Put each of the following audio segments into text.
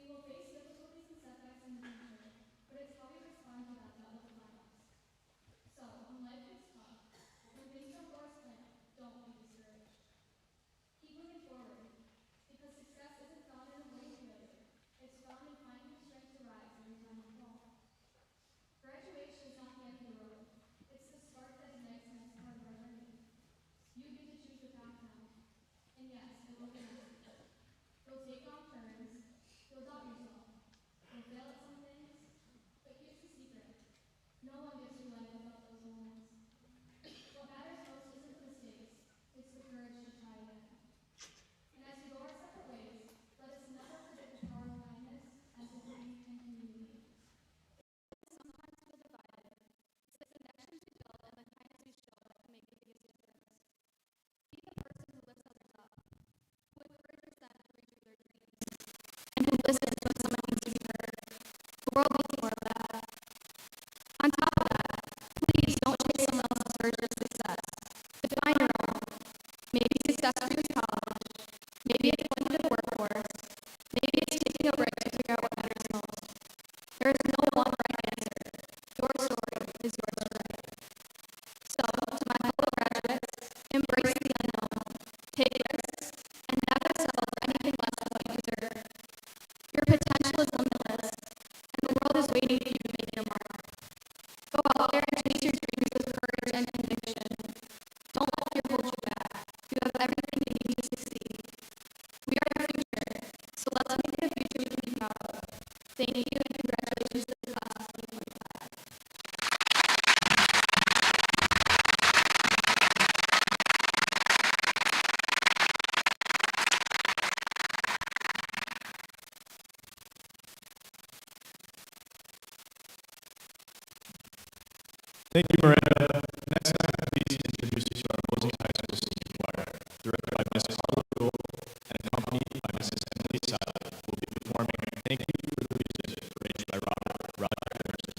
will face difficulties and setbacks in the future, but it's how we respond to that that will define us. So, when life gets tough, when things don't go as planned, don't be discouraged. Keep moving forward, because success isn't found in avoiding failure. It's found in finding the strength to rise every time you fall. Graduation is not the end of the road. It's the spark that ignites the next part of our journey. You get to choose your path now. And yes, it will be messy. You'll take on turns. You'll doubt yourself. You'll fail at some things. But here's the secret. No one gets through life without those moments. What matters most isn't the mistakes. It's the courage to try again. And as we go our separate ways, let us never forget the power of kindness, empathy, and community. Sometimes feel divided. It's the connections we build and the kindness we show that can make the biggest difference. Be the person who lifts others up, who encourages them to reach for their dreams, and who listens when someone needs to be heard. The world needs more of that. On top of that, please don't chase someone else's version of success. Define your own. Maybe success for you is college. Maybe it's going to the workforce. Maybe it's taking a break to figure out what matters most. There is no one right answer. Your story is yours to write. So, to my fellow graduates, embrace the unknown, take risks, and never settle for anything less than what you deserve. Your potential is limitless, and the world is waiting for you to make your mark. Go out there and chase your dreams with courage and conviction. Don't let fear hold you back. You have everything you need to succeed. We are the future, so let's make it a future we can be proud of. Thank you and congratulations to the class of 2025. Thank you, Miranda. Next time, please introduce you to our Mosey High School Senior Choir, directed by Ms. Carla Rule and accompanied by Mrs. Emily Sala, who will be performing Thank You for the Music, arranged by Roger Anderson.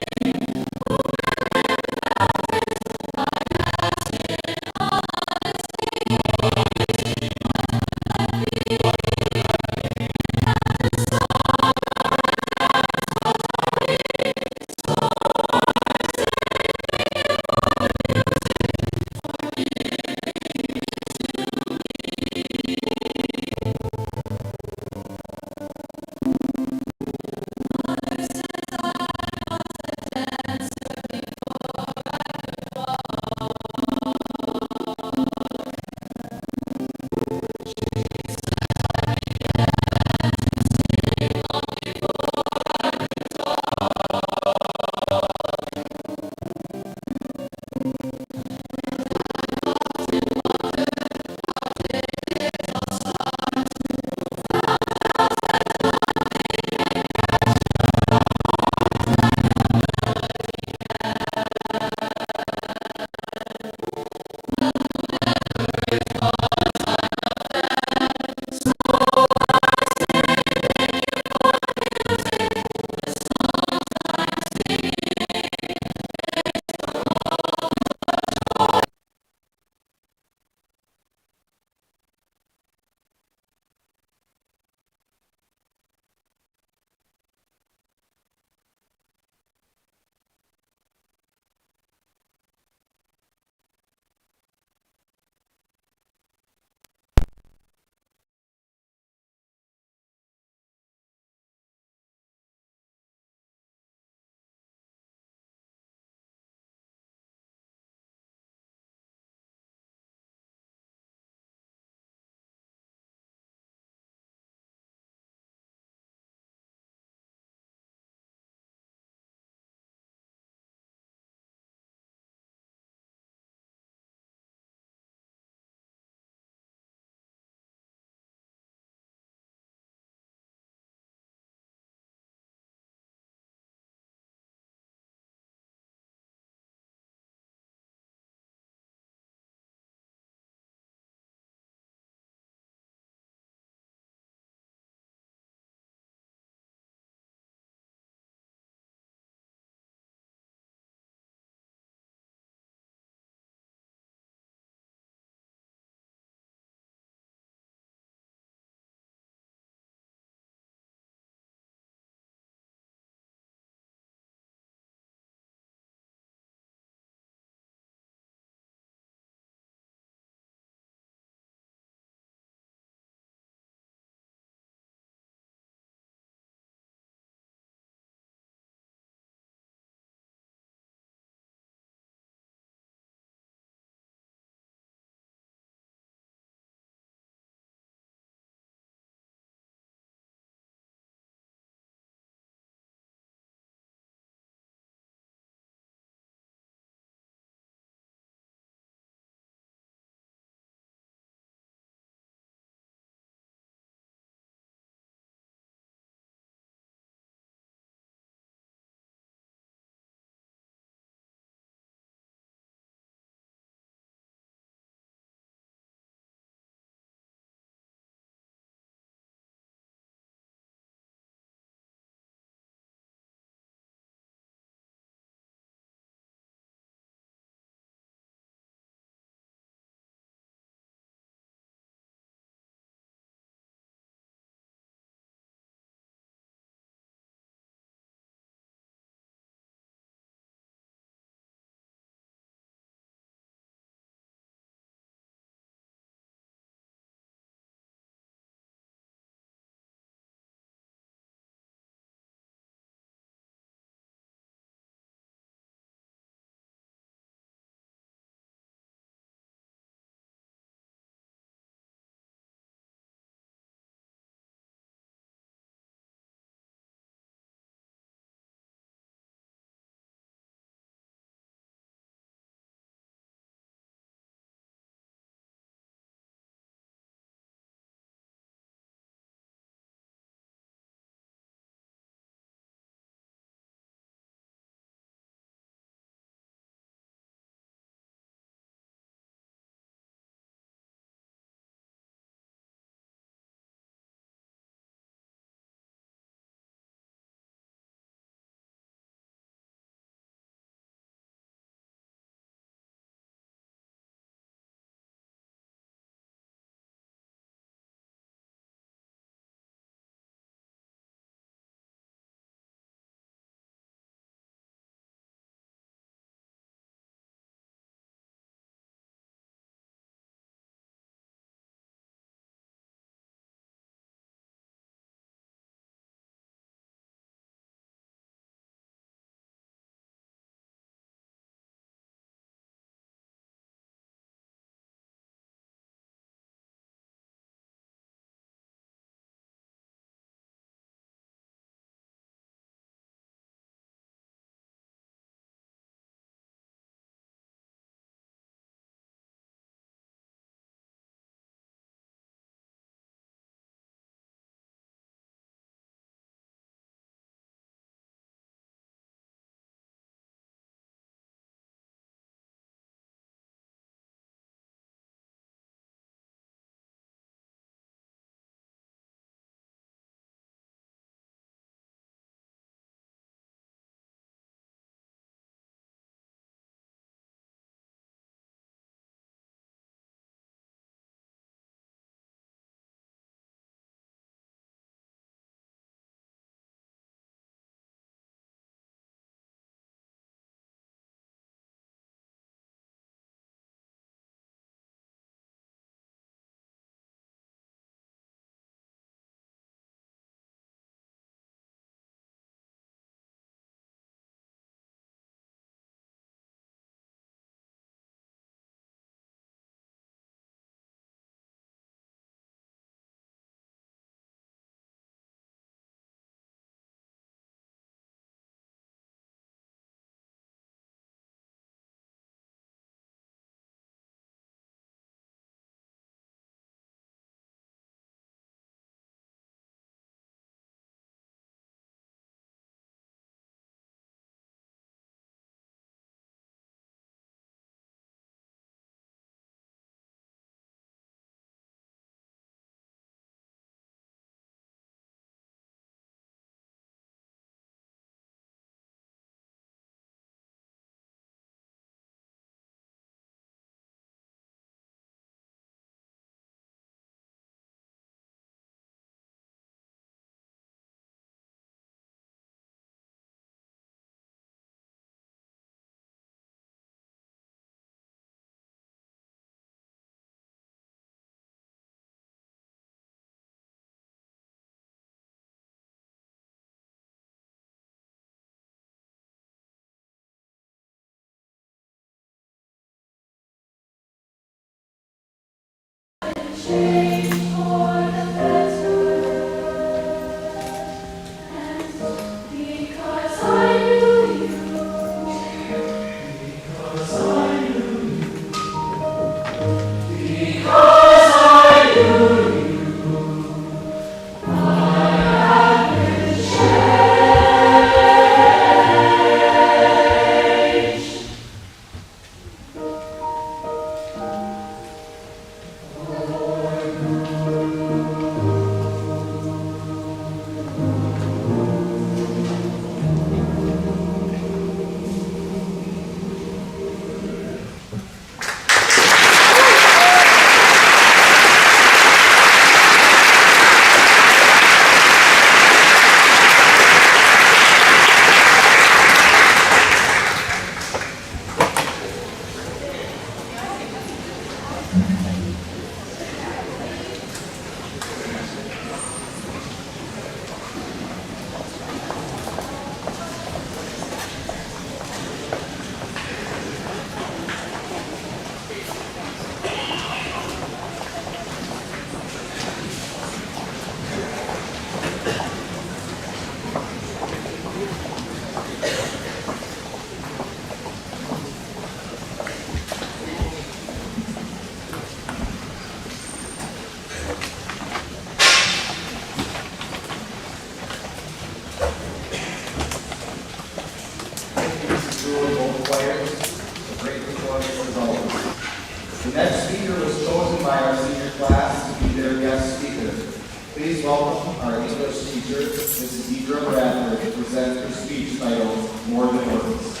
Please welcome our English teacher, Mrs. Deidre Bradford, to present her speech titled More Than Words.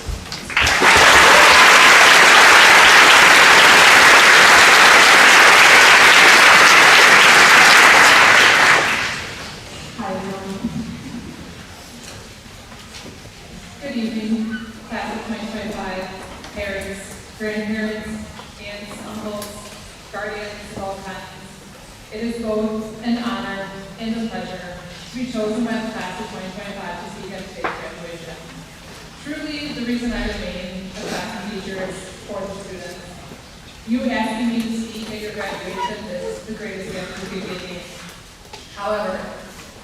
Hi, everyone. Good evening, class of 2025, parents, grandparents, aunts, uncles, guardians of all kinds. It is both an honor and a pleasure to be chosen by the class of 2025 to speak at today's graduation. Truly, the reason I remain a class teacher is for the students. You asking me to speak at your graduation is the greatest gift you could give me. However,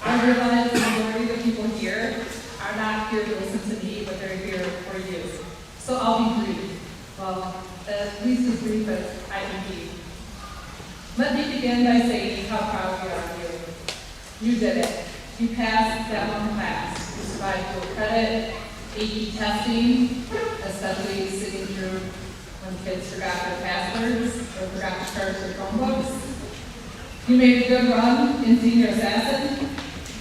I realize the majority of the people here are not here to listen to me, but they're here for you. So I'll be brief. Well, at least as brief as I can be. Let me begin by saying how proud we are of you. You did it. You passed that one class. You survived dual credit, AP testing, especially sitting through when kids forgot their passwords or forgot to charge their Chromebooks. You made a good run in senior assassin.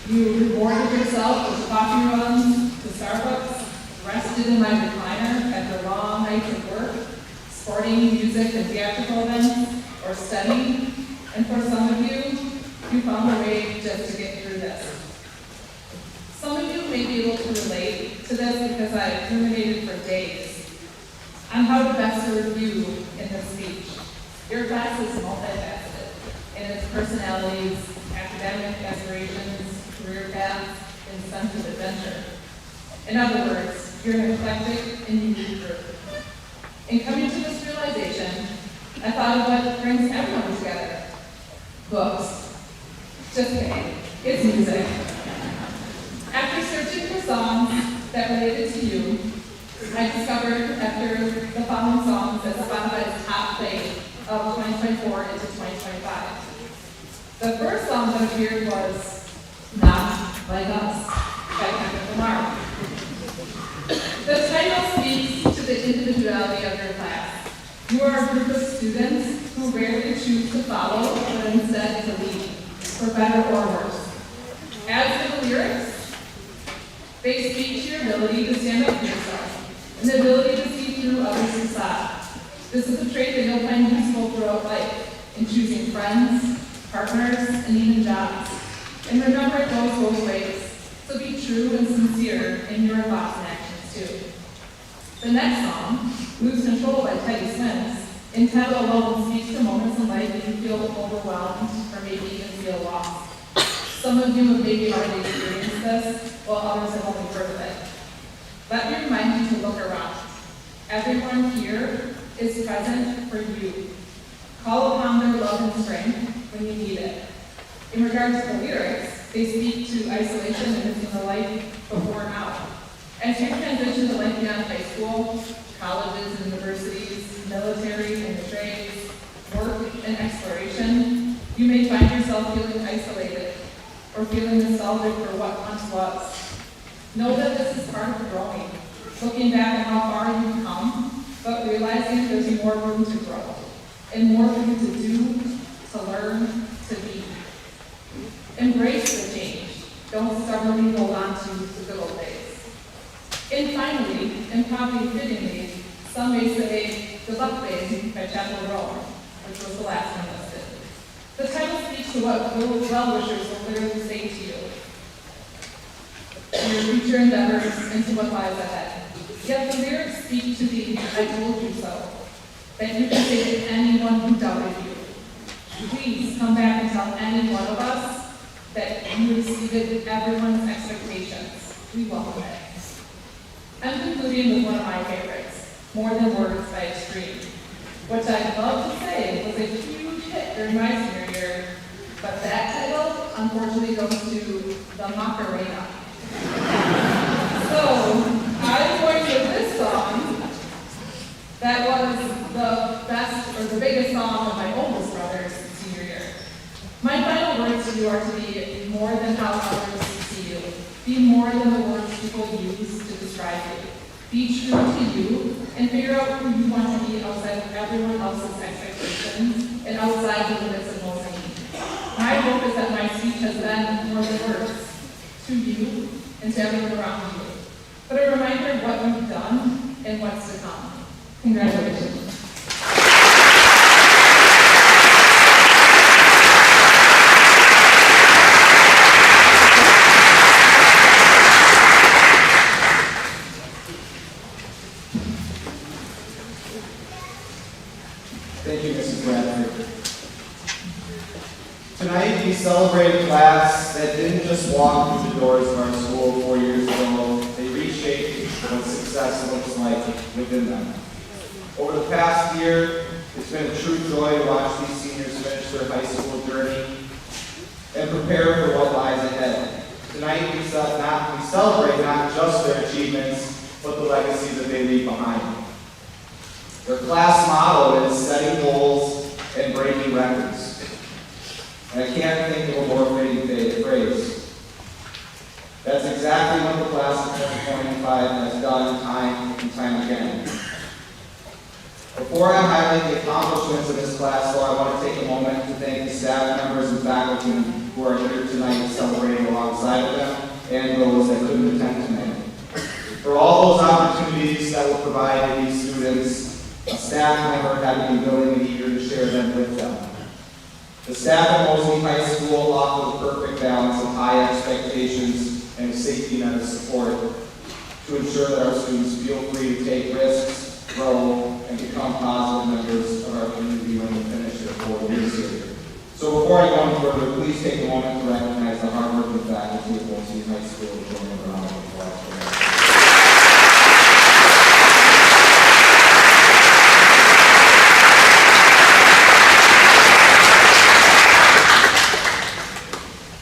You rewarded yourself with coffee runs to Starbucks, rested in my recliner after long nights of work, sporting music and theatrical events, or studying. And for some of you, you found a way just to get through this. Some of you may be able to relate to this because I ruminated for days on how to best serve you in this speech. Your class is multifaceted in its personalities, academic aspirations, career paths, and sense of adventure. In other words, you're an eclectic and unique group. In coming to this realization, I thought of what brings everyone together. Books. Just kidding. It's music. After searching for songs that related to you, I discovered after the following songs as Spotify's top play of 2024 into 2025. The first song that appeared was Not Like Us by Kendrick Lamar. The title speaks to the individuality of your class. You are a group of students who rarely choose to follow, but instead to lead, for better or worse. As for the lyrics, they speak to your ability to stand up for yourself, and the ability to see through others' facade. This is a trait that you'll find useful throughout life, in choosing friends, partners, and even jobs. And remember, it goes both ways, so be true and sincere in your thoughts and actions too. The next song, Lose Control by Teddy Swims, in title alone speaks to moments in life that you feel overwhelmed or maybe even feel lost. Some of you have maybe already experienced this, while others have only heard of it. Let me remind you to look around. Everyone here is present for you. Call upon their love and strength when you need it. In regards to the lyrics, they speak to isolation and missing the life before and now. As you transition to life beyond high school, colleges and universities, military and the trades, work and exploration, you may find yourself feeling isolated or feeling nostalgic for what once was. Know that this is part of growing, looking back at how far you've come, but realizing there's more room to grow and more for you to do, to learn, to be. Embrace the change. Don't stubbornly hold on to the good old days. And finally, and probably fittingly, some may say The Luck Bane by Chapel Rowan, which was the last one listed. The title speaks to what well-wishers will literally say to you, your future endeavors, and to what lies ahead. Yet the lyrics speak to the I told you so, that you can say to anyone who doubted you. Please come back and tell any one of us that you exceeded everyone's expectations. We welcome it. I'm concluding with one of my favorites, More Than Words by Extreme, which I'd love to say was a huge hit during my senior year, but that title unfortunately goes to the Macarena. So, I'm going with this song that was the best or the biggest song of my oldest brother's senior year. My final words to you are to be more than how others see you. Be more than the words people use to describe you. Be true to you and figure out who you want to be outside of everyone else's expectations and outside the limits of most. My hope is that my speech has been to you and to everyone around you, but a reminder of what you've done and what's to come. Congratulations. Thank you, Mrs. Bradford. Tonight, we celebrate a class that didn't just walk through the doors of our school 4 years ago. They reshaped what success looks like within them. Over the past year, it's been a true joy to watch these seniors finish their high school journey and prepare for what lies ahead. Tonight, we celebrate not just their achievements, but the legacy that they leave behind. Their class motto is setting goals and breaking records. And I can't think of a more fitting phrase. That's exactly what the class of 2025 has done time and time again. Before I highlight the accomplishments of this class, though, I want to take a moment to thank the staff members and faculty who are here tonight celebrating alongside of them and those that couldn't attend tonight. For all those opportunities that were provided to these students, a staff member had to be willing and eager to share them with them. The staff at Mosley High School offer the perfect balance of high expectations and a safety net of support to ensure that our students feel free to take risks, grow, and become positive members of our community when we finish their 4 years here. So before I go any further, please take a moment to recognize the hardworking faculty at Mosley High School and join them around the applause.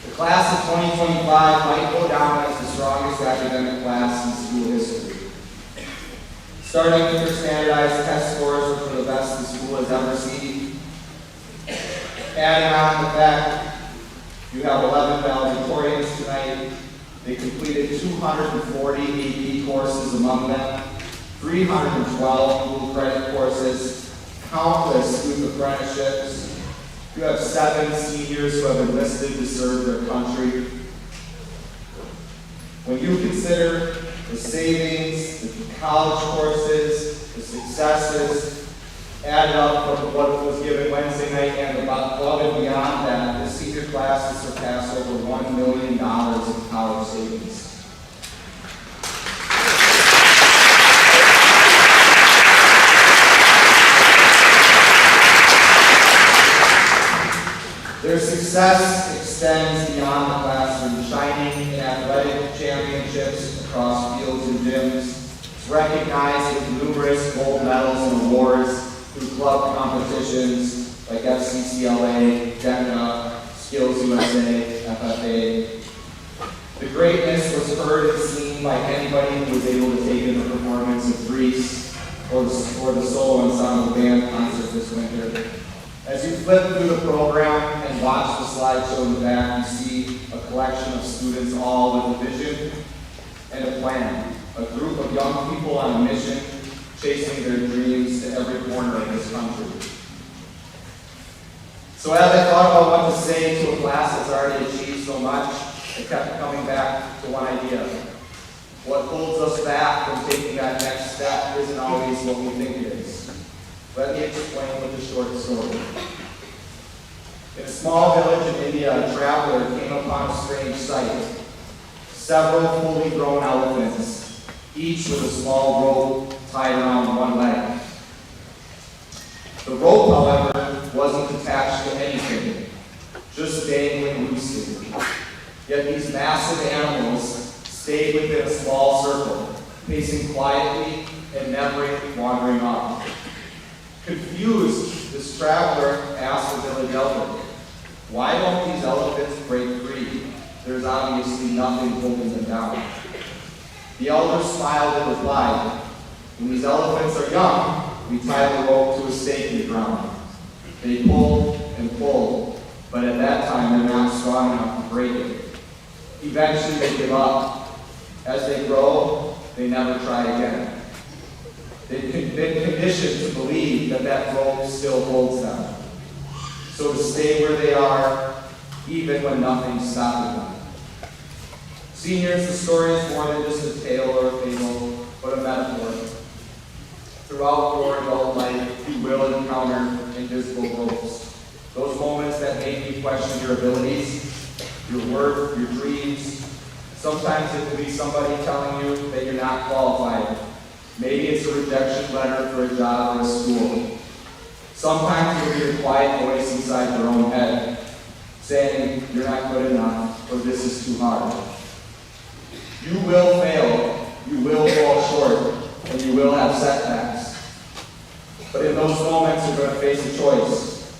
The class of 2025 might go down as the strongest academic class in school history. Starting with your standardized test scores, which are the best the school has ever seen. Adding on the fact you have 11 valedictorians tonight. They completed 240 AP courses among them, 312 dual credit courses, countless student apprenticeships. You have 7 seniors who have enlisted to serve their country. When you consider the savings, the college courses, the successes, added up from what was given Wednesday night and above and beyond that, the senior class has surpassed over $1 million in college savings. Their success extends beyond the classroom, shining in athletic championships across fields and gyms. It's recognized with numerous gold medals and awards through club competitions like FCCLA, DECA, Skills USA, FFA. The greatness was heard and seen by anybody who was able to take in the performance of Greece or the solo ensemble band concert this winter. As you flip through the program and watch the slideshow in the back, you see a collection of students all with a vision and a plan. A group of young people on a mission, chasing their dreams to every corner of this country. So as I thought about what to say to a class that's already achieved so much, I kept coming back to one idea. What holds us back from taking that next step isn't always what we think it is. Let me explain with a short story. In a small village in India, a traveler came upon a strange sight. Several fully grown elephants, each with a small rope tied around one leg. The rope, however, wasn't attached to anything, just dangling loosely. Yet these massive animals stayed within a small circle, pacing quietly and never wandering off. Confused, this traveler asked the village elder, "Why don't these elephants break free? There's obviously nothing holding them down." The elder smiled and replied, "When these elephants are young, we tie the rope to a stake in the ground. They pull and pull, but at that time they're not strong enough to break it. Eventually they give up. As they grow, they never try again. They've been conditioned to believe that that rope still holds them. So to stay where they are, even when nothing's stopping them." Seniors, the story is more than just a tale or a fable, but a metaphor. Throughout your adult life, you will encounter invisible roles. Those moments that make you question your abilities, your worth, your dreams. Sometimes it will be somebody telling you that you're not qualified. Maybe it's a rejection letter for a job or a school. Sometimes it will be a quiet voice inside your own head, saying you're not good enough or this is too hard. You will fail, you will fall short, and you will have setbacks. But in those moments, you're going to face a choice.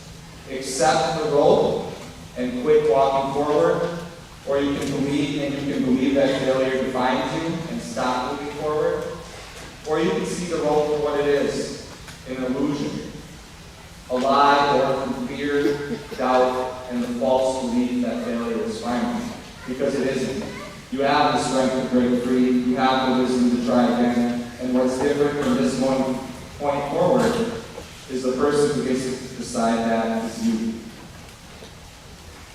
Accept the role and quit walking forward, or you can believe that failure defines you and stop moving forward, or you can see the role for what it is, an illusion, a lie born from fear, doubt, and the false belief that failure is final, because it isn't. You have the strength to break free, you have the wisdom to try again, and what's different from this point forward is the person who gets to decide that is you.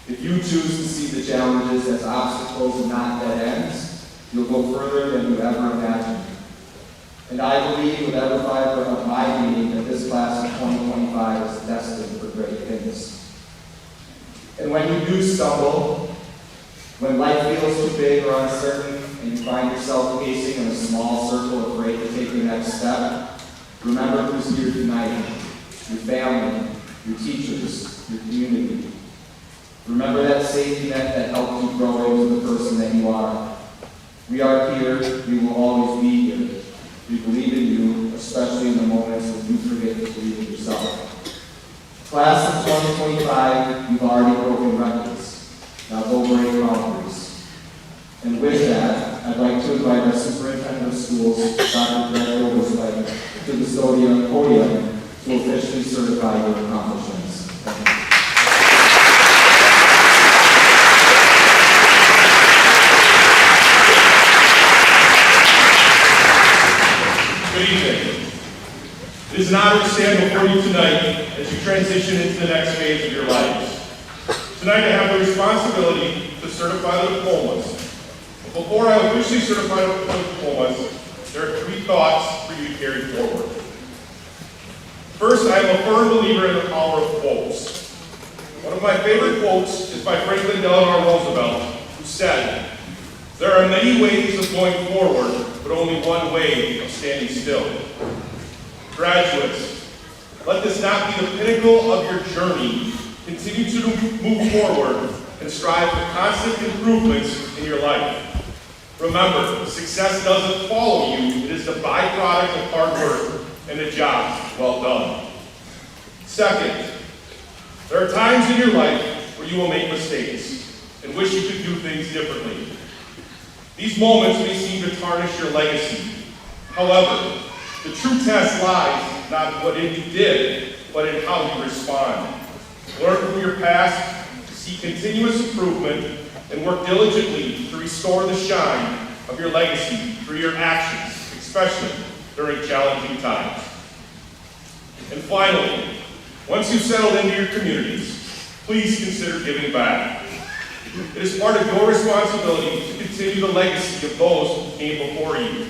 If you choose to see the challenges as obstacles and not dead ends, you'll go further than you ever imagined. And I believe with every fiber of my being that this class of 2025 is destined for great things. And when you do stumble, when life feels too big or uncertain, and you find yourself pacing in a small circle afraid to take the next step, remember who's here tonight: your family, your teachers, your community. Remember that safety net that helped you grow into the person that you are. We are here, we will always be here. We believe in you, especially in the moments when you forget to believe in yourself. Class of 2025, you've already broken records. Now go break boundaries. And with that, I'd like to invite our Superintendent of Schools, Dr. Greg Oberschweiger, to the podium to officially certify your accomplishments. Thank you. Good evening. It is an honor to stand before you tonight as you transition into the next phase of your lives. Tonight I have the responsibility to certify the diplomas. But before I officially certify the diplomas, there are 3 thoughts for you to carry forward. First, I am a firm believer in the power of quotes. One of my favorite quotes is by Franklin Delano Roosevelt, who said, "There are many ways of going forward, but only one way of standing still." Graduates, let this not be the pinnacle of your journey. Continue to move forward and strive for constant improvements in your life. Remember, success doesn't follow you, it is the byproduct of hard work and a job well done. Second, there are times in your life where you will make mistakes and wish you could do things differently. These moments may seem to tarnish your legacy. However, the true test lies not in what you did, but in how you respond. Learn from your past, seek continuous improvement, and work diligently to restore the shine of your legacy through your actions, especially during challenging times. And finally, once you've settled into your communities, please consider giving back. It is part of your responsibility to continue the legacy of those who came before you.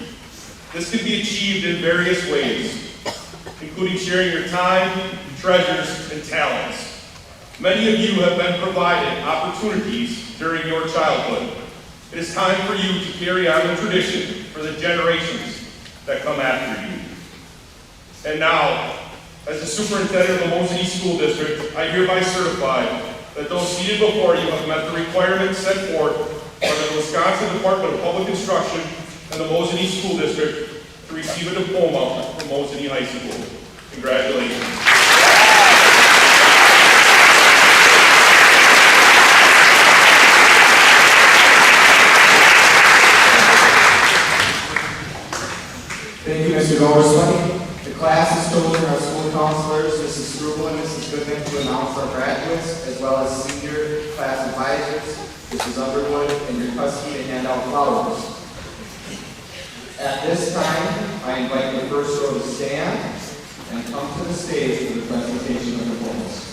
This can be achieved in various ways, including sharing your time, treasures, and talents. Many of you have been provided opportunities during your childhood. It is time for you to carry on the tradition for the generations that come after you. And now, as the superintendent of the Mosey School District, I hereby certify that those seated before you have met the requirements set forth by the Wisconsin Department of Public Instruction and the Mosey School District to receive a diploma from Mosey High School. Congratulations. Thank you, Mr. Oberschweiger. The class has chosen our school counselors, Mrs. Struble and Mrs. Goodman, to announce our graduates, as well as senior class advisors, Mrs. Underwood, and your trustee to hand out flowers. At this time, I invite the first row to stand and come to the stage for the presentation of diplomas.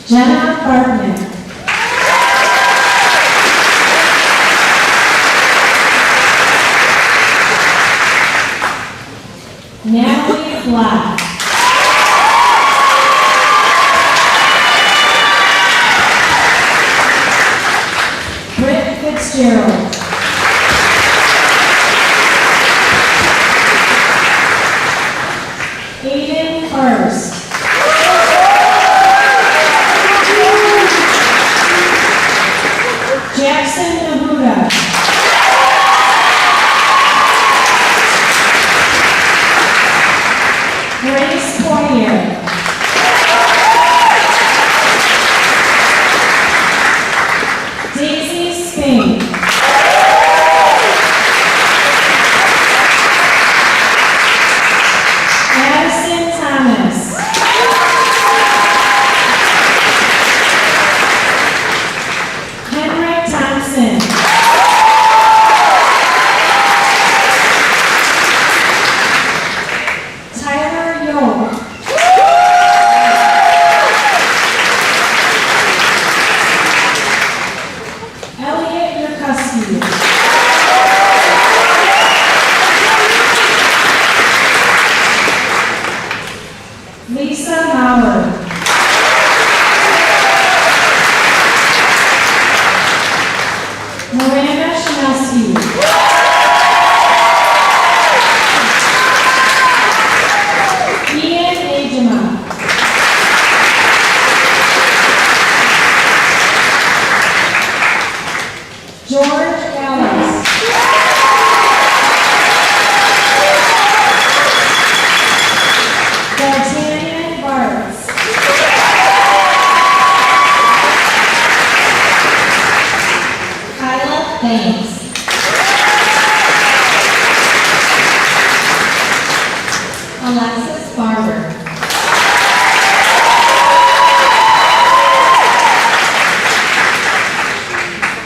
Jenna Bartman. Natalie Black. Britt Fitzgerald. Aiden Hurst. Jackson Nahuda. Grace Poirier. Daisy Spain. Addison Thomas. Henrik Thompson. Tyler Yoke. Elliot Yurkowski. Lisa Mauer. Miranda Shanowski. Ian Ajema. George Ellis. D'Artagnan Bartz. Kyla Banks. Alexis Barber.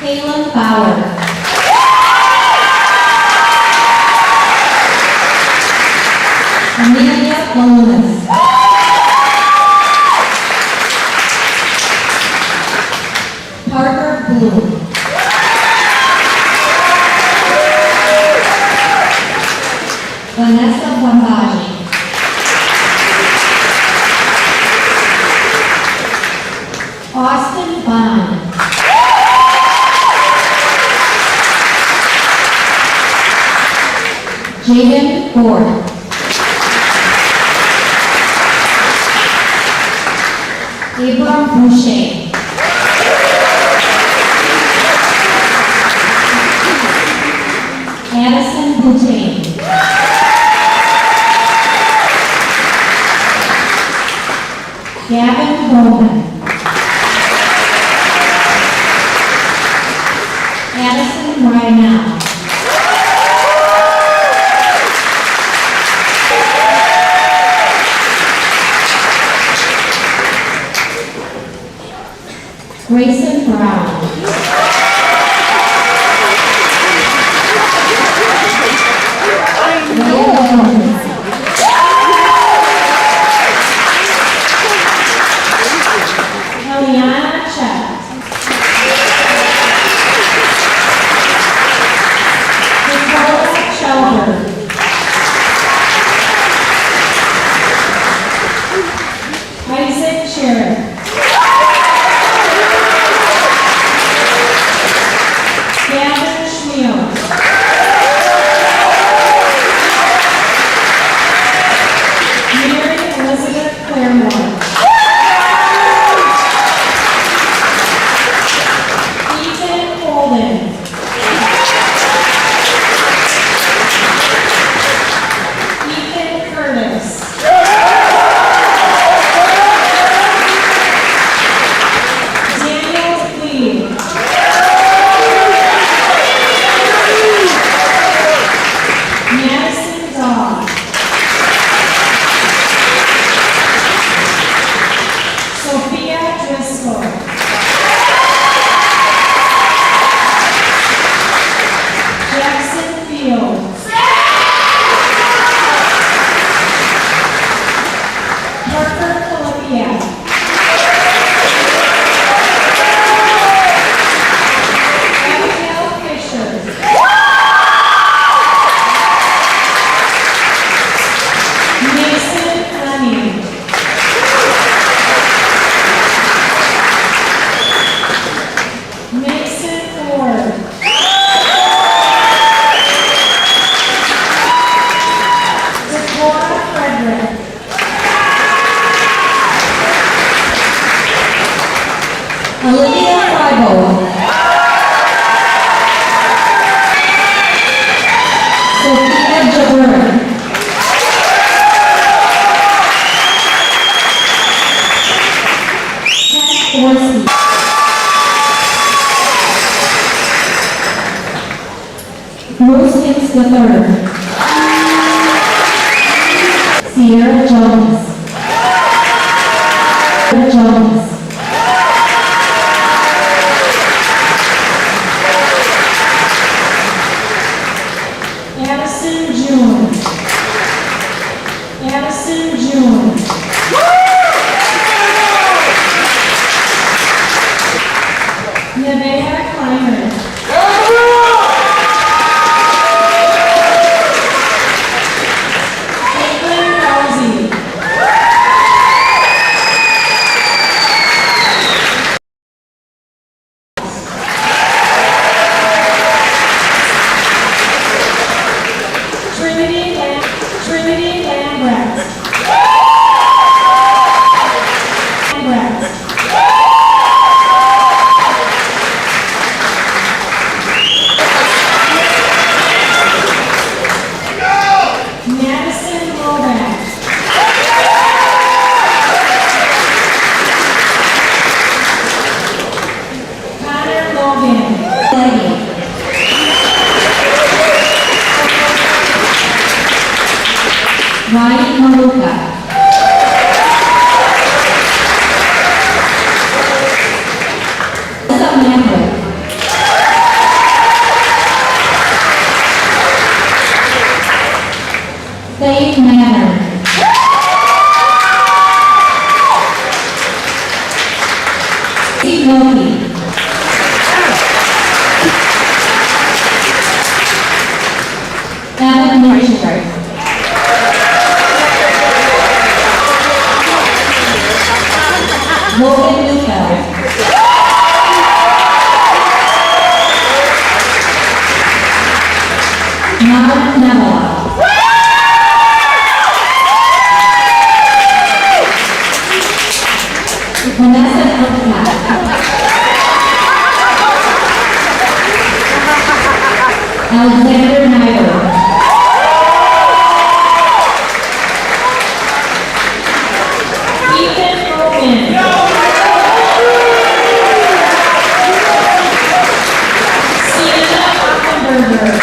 Kaylin Bauer. Amelia Loomis. Parker Bloom. Vanessa Wambaji. Austin Bond. Jaden Ford. Abram Boucher. Addison Boutain. Gavin Bowman. Addison Rynell. Grayson Brown. Eliana Chet. Nicola Shelter. Isaac Sheriff. Idaho. Sophia Jabber. Dorsey. Bruce Hicks III. Sierra Jones. Jones. Addison June. Addison June. Nevaeh Kleiner. Caitlin Rousey. Trinity Lambrecht. Madison Lovac. Connor Logan. Ryan Maluka. Lisa Mandrake. Dave Manor. Steve Loki. Evan Mitchell. Logan Neufeld. Mara Nevela. Vanessa Elka. Alexander Nyberg. Ethan Rogan. Sienna Hockenberger.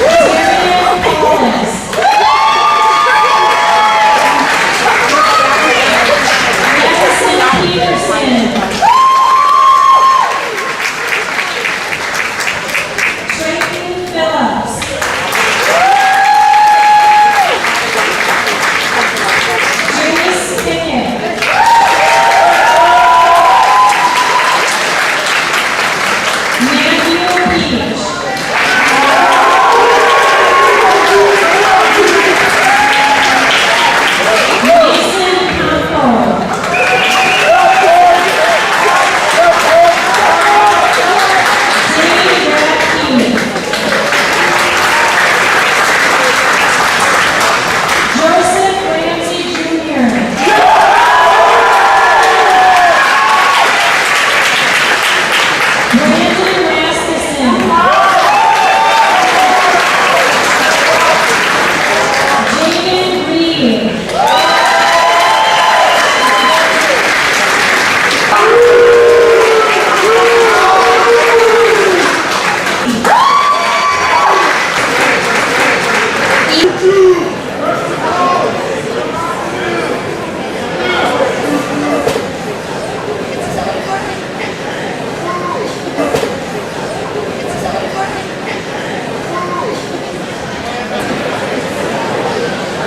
Tyrion Paulus. Madison Peterson. Trenton Phillips. James Pickett. Matthew Peach. Mason Campo. Jamie Radke. Joseph Ramsey Jr. Brandon Rasmussen. Jaden Reed.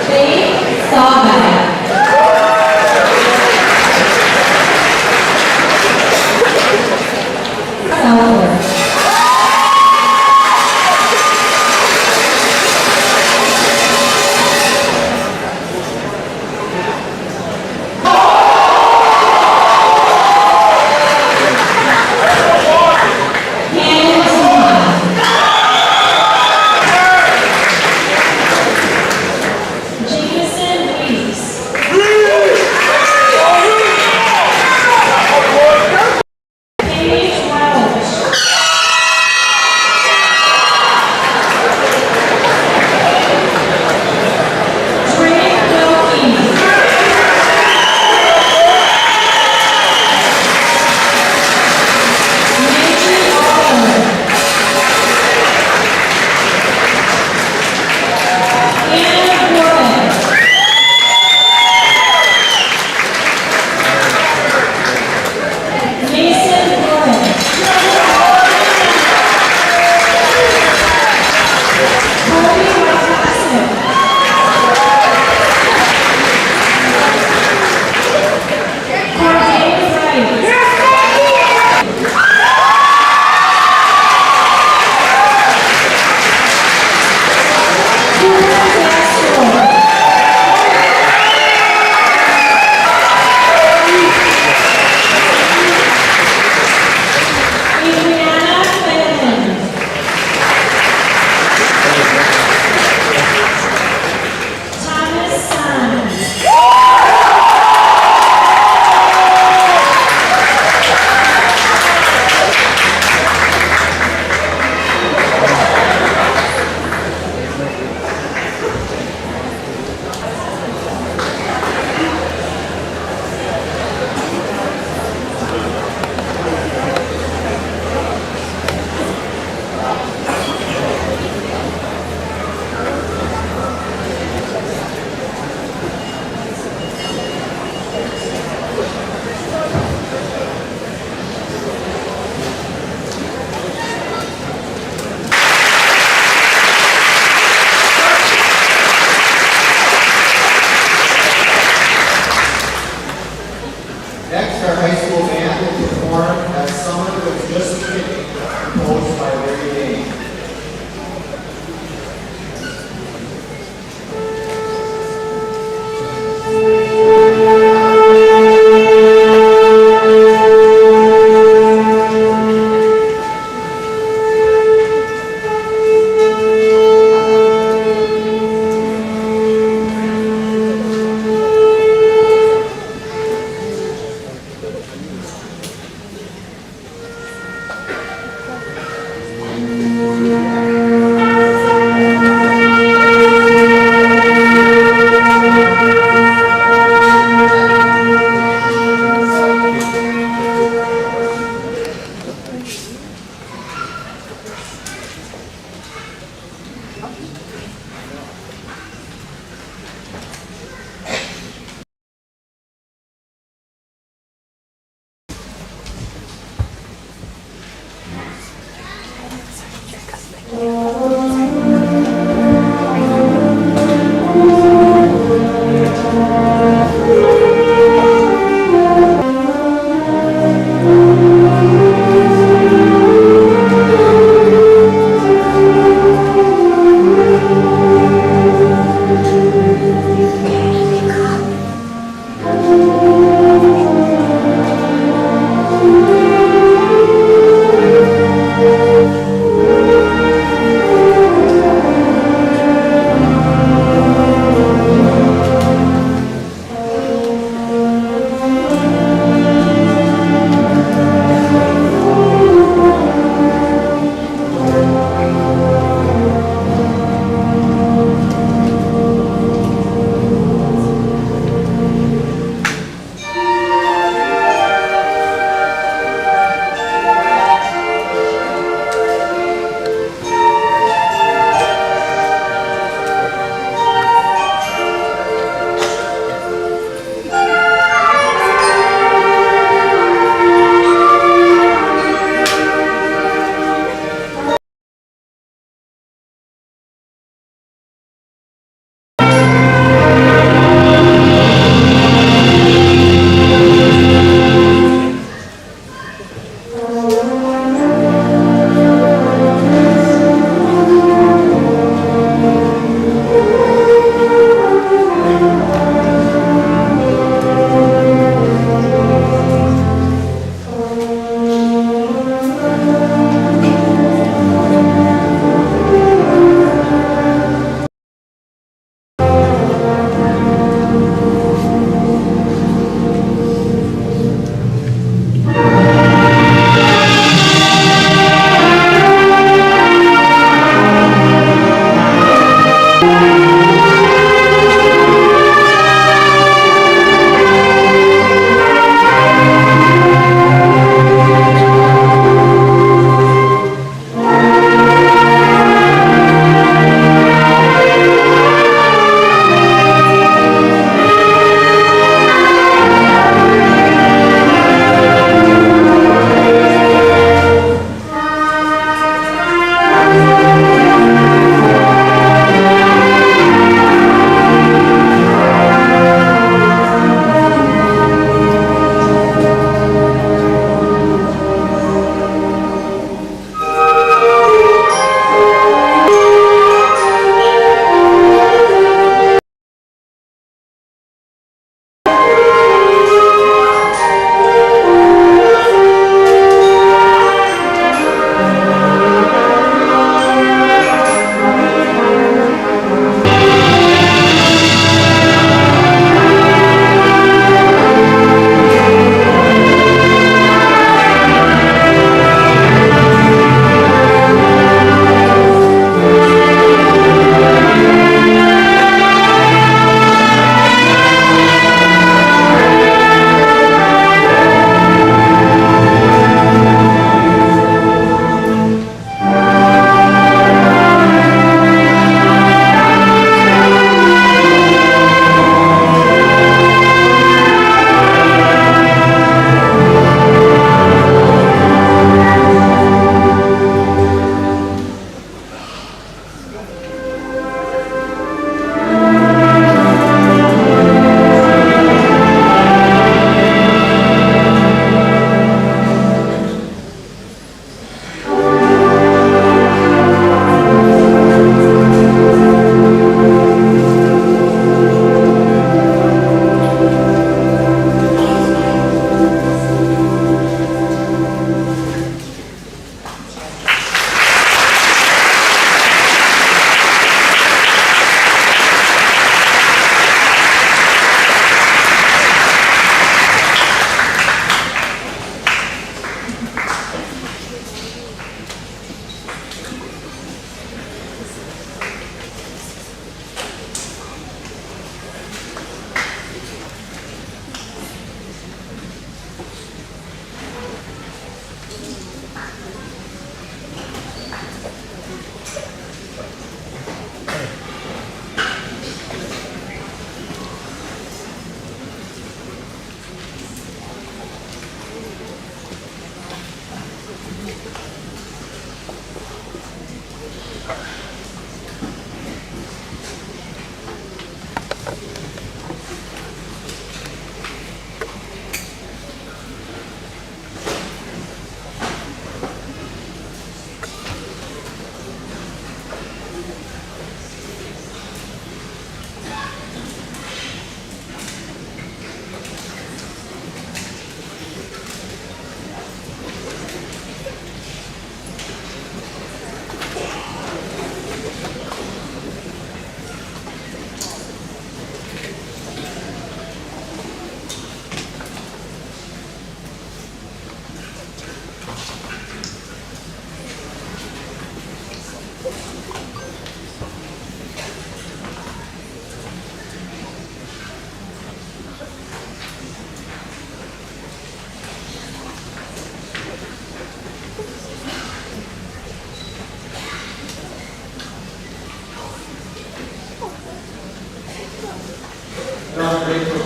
Faith Saga. Southworth. Hannah Suhan.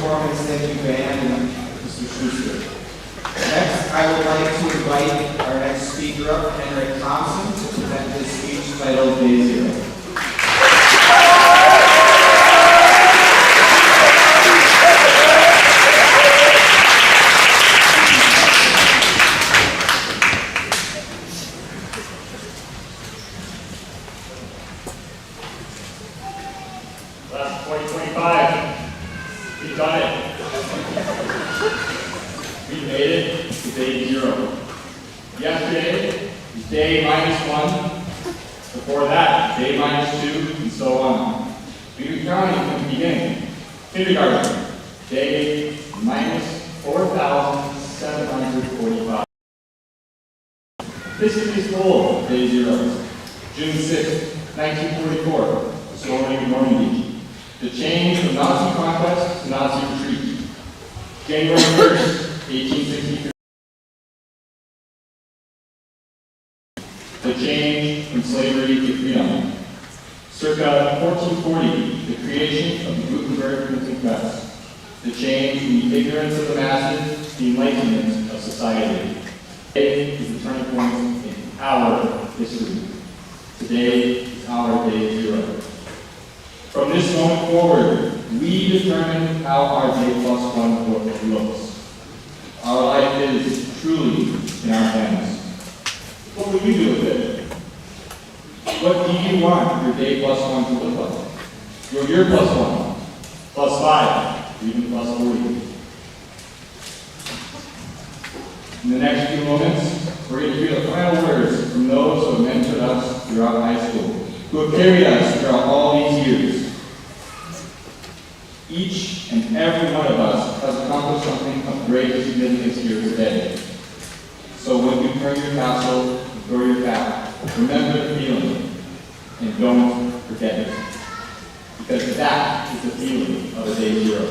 performance. Thank you, band and Mr. Schuster. Next, I would like to invite our next speaker up, Henrik Thompson, to present his speech titled Day Zero. Class 2025, we've done it. We made it to day zero. Yesterday was day -1. Before that, day -2, and so on. We were counting from the beginning. Kindergarten, day -4,745. History is full of day zeros. June 6, 1944, storming of Normandy. The change from Nazi conquest to Nazi retreat. January 1st, 1863. The change from slavery to freedom. Circa 1440, the creation of the Gutenberg printing press. The change from the ignorance of the masses to the enlightenment of society. Today is the turning point in our history. Today is our day zero. From this moment forward, we determine how our day +1 work looks. Our life is truly in our hands. What will you do with it? What do you want your day +1 to look like? Your year +1, +5, even +40. In the next few moments, we're going to hear the final words from those who have mentored us throughout high school, who have carried us throughout all these years. Each and every one of us has accomplished something of great significance here today. So when you turn your tassel and throw your cap, remember the feeling and don't forget it. Because that is the feeling of a day zero.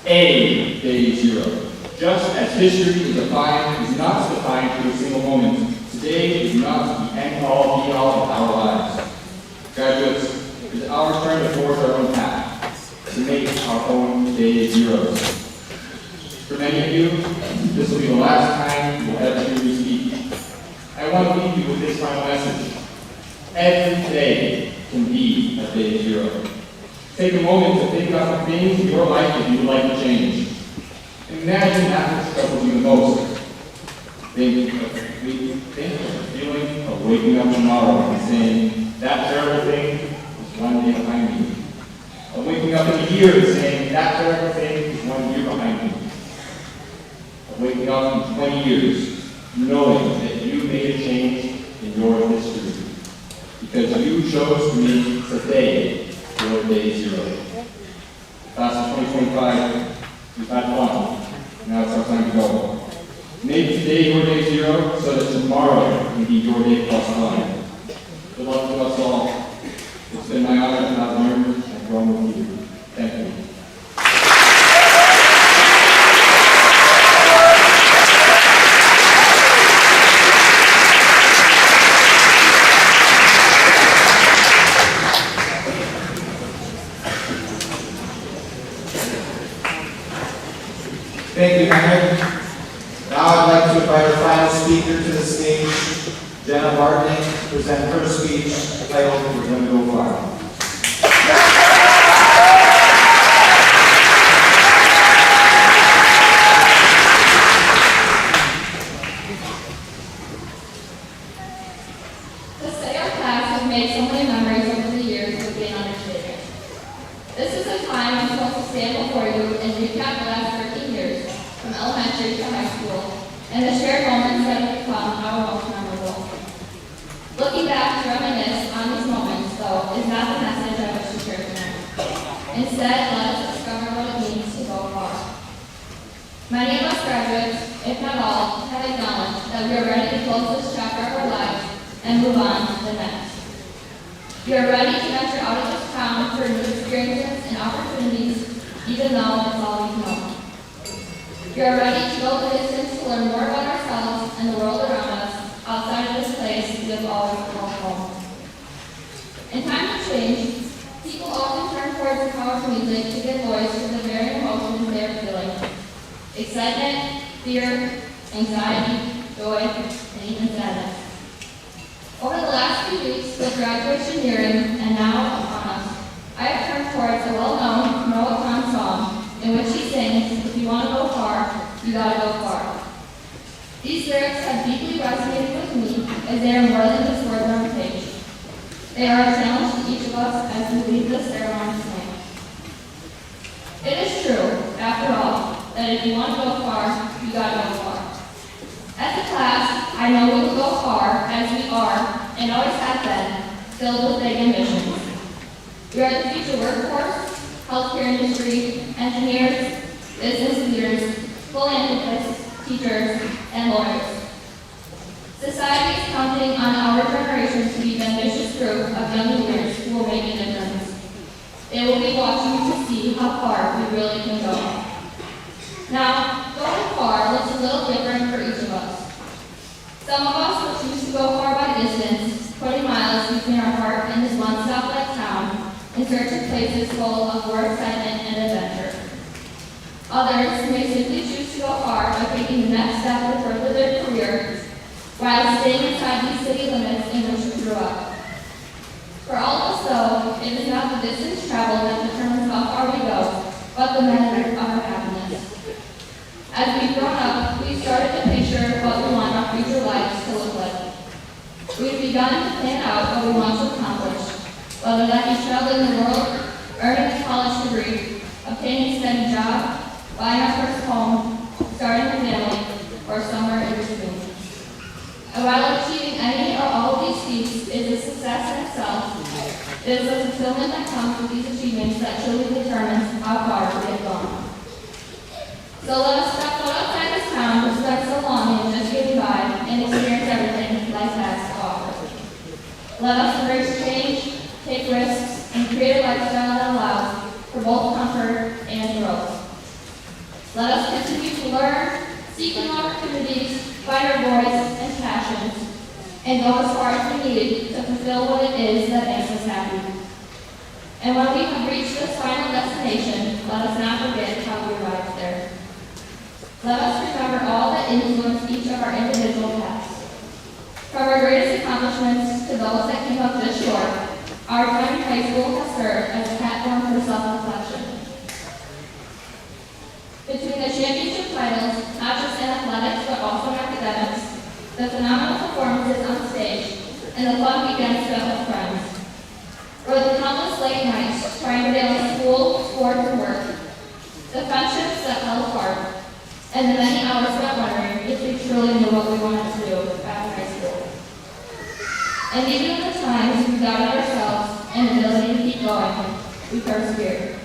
A day zero. Just as history is not defined to a single moment, today is not the end-all, be-all of our lives. Graduates, it is our turn to forge our own path, to make our own day zeros. For many of you, this will be the last time you will ever hear me speak. I want to leave you with this final message. Every day can be a day zero. Take a moment to think about the things in your life that you would like to change. Imagine that which troubles you the most. Think of the feeling of waking up tomorrow and saying, that terrible thing is one day behind me. Of waking up in a year and saying, that terrible thing is 1 year behind me. Of waking up in 20 years, knowing that you made a change in your history. Because you chose to make today your day zero. Class of 2025, we've had fun. Now it's our time to go. Make today your day zero so that tomorrow can be your day +1. Good luck to us all. It's been my honor to have learned and grown with you. Thank you. Thank you, Henrik. Now I'd like to invite our final speaker to the stage, Jenna Martin, to present her speech titled We're Gonna Go Far. To say our class has made so many memories over the years would be an understatement. This is a time I'm supposed to stand before you and recap the last 13 years, from elementary to high school, and the shared moments that have become our most memorable. Looking back to reminisce on these moments, though, is not the message I wish to share tonight. Instead, let us discover what it means to go far. Many of us graduates, if not all, have acknowledged that we are ready to close this chapter of our lives and move on to the next. We are ready to venture out of this town for new experiences and opportunities, even though it's all we've known. We are ready to go the distance to learn more about ourselves and the world around us outside of this place we have always called home. In times of change, people often turn towards the power of music to give voice to the emotions they are feeling. Excitement, fear, anxiety, joy, and even sadness. Over the last few weeks, with graduation nearing and now upon us, I have turned towards a well-known Noah Khan song in which he sings, "If you want to go far, you gotta go far." These lyrics have deeply resonated with me as they are more than just words on a page. They are a challenge to each of us as we leave this ceremony tonight. It is true, after all, that if you want to go far, you gotta go far. As a class, I know we will go far as we are, and always have been, filled with big ambitions. We are the future workforce, healthcare industry, engineers, business leaders, philanthropists, teachers, and lawyers. Society is counting on our generation to be the ambitious group of young leaders who will make a difference. They will be watching to see how far we really can go. Now, going far looks a little different for each of us. Some of us will choose to go far by distance, putting miles between our heart and this one stop-like town, in search of places full of more excitement and adventure. Others may simply choose to go far by taking the next step to further their career, while staying inside these city limits in which we grew up. For all of us, though, it is not the distance traveled that determines how far we go, but the measure of our happiness. As we've grown up, we've started to picture what we want our future lives to look like. We've begun to plan out what we want to accomplish, whether that be traveling the world, earning a college degree, obtaining a steady job, buying our first home, starting a family, or somewhere in between. And while achieving any or all of these feats is a success in itself, it is the fulfillment that comes with these achievements that truly determines how far we have gone. So let us step foot outside this town which spent so long in just getting by and experience everything life has to offer. Let us embrace change, take risks, and create a lifestyle that allows for both comfort and growth. Let us continue to learn, seek new opportunities, find our voice and passions, and go as far as we need to fulfill what it is that makes us happy. And when we have reached this final destination, let us not forget how we arrived there. Let us remember all that influenced each of our individual paths. From our greatest accomplishments to those that came up just short, our time in high school has served as a platform for self-reflection. Between the championship titles, not just in athletics but also in academics, the phenomenal performances on stage, and the fun weekends spent with friends, or the countless late nights trying to balance school, sports, and work, the friendships that fell apart, and the many hours spent wondering if we truly knew what we wanted to do after high school. And even in the times we doubted ourselves and the ability to keep going, we persevered.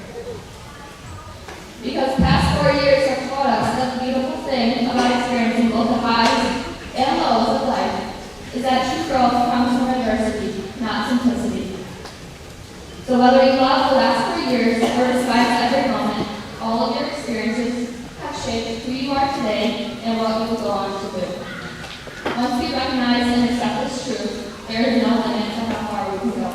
Because the past 4 years have taught us that the beautiful thing about experiencing both the highs and lows of life is that true growth comes from adversity, not simplicity. So whether you love the last 4 years or despise every moment, all of your experiences have shaped who you are today and what you will go on to do. Once we recognize and accept this truth, there is no limit to how far we can go.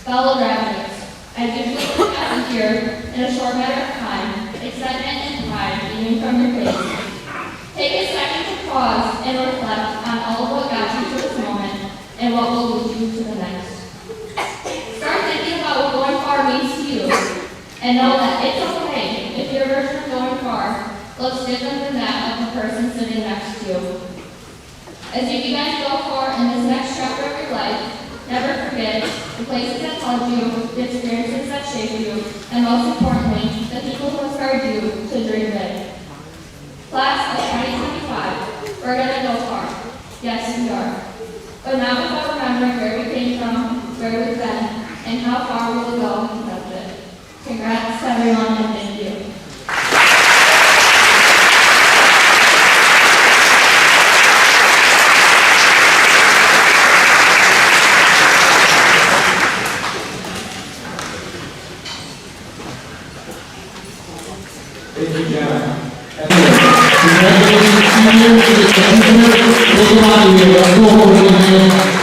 Fellow graduates, as you look at the year in a short matter of time, excitement and pride beaming from your face, take a second to pause and reflect on all of what got you to this moment and what will lead you to the next. Start thinking about what going far means to you, and know that it's okay if your version of going far looks different than that of the person sitting next to you. As you begin to go far in this next chapter of your life, never forget the places that taught you, the experiences that shaped you, and most importantly, the people who inspired you to dream big. Class of 2025, we're going to go far. Yes, we are. But not without remembering where we came from, where we've been, and how far we will go because of it. Congrats to everyone, and thank you. Thank you, Jenna. Congratulations to you, to the engineer, to the